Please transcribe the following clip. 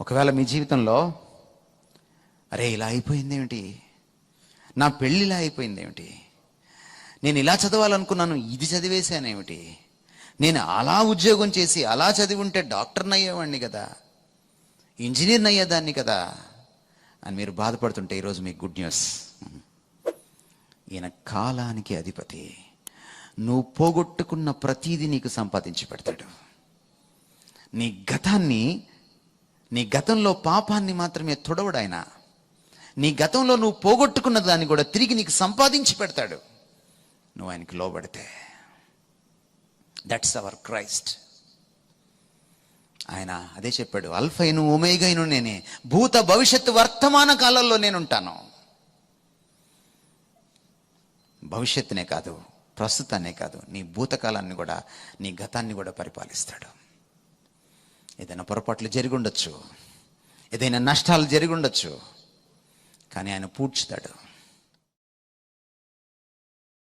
ఒకవేళ మీ జీవితంలో అరే ఇలా అయిపోయింది ఏమిటి, నా పెళ్ళి ఇలా అయిపోయింది ఏమిటి, నేను ఇలా చదవాలనుకున్నాను ఇది చదివేశానేమిటి, నేను అలా ఉద్యోగం చేసి అలా చదివి ఉంటే డాక్టర్ని అయ్యేవాడిని కదా, ఇంజనీర్ని అయ్యేదాన్ని కదా అని మీరు బాధపడుతుంటే ఈరోజు మీకు గుడ్ న్యూస్. ఈయన కాలానికి అధిపతి. నువ్వు పోగొట్టుకున్న ప్రతీది నీకు సంపాదించి పెడతాడు. నీ గతంలో పాపాన్ని మాత్రమే తొడవడు ఆయన. నీ గతంలో నువ్వు పోగొట్టుకున్న దాన్ని కూడా తిరిగి నీకు సంపాదించి పెడతాడు నువ్వు ఆయనకి లోబడితే. That's our Christ. ఆయన అదే చెప్పాడు, అల్ఫైను ఒమేగైను నేనే, భూత భవిష్యత్తు వర్తమాన కాలంలో నేనుంటాను. భవిష్యత్తునే కాదు, ప్రస్తుతాన్నే కాదు, నీ భూతకాలాన్ని కూడా, నీ గతాన్ని కూడా పరిపాలిస్తాడు. ఏదైనా పొరపాట్లు జరిగి ఉండొచ్చు, ఏదైనా నష్టాలు జరిగి ఉండొచ్చు, కానీ ఆయన పూడ్చుతాడు.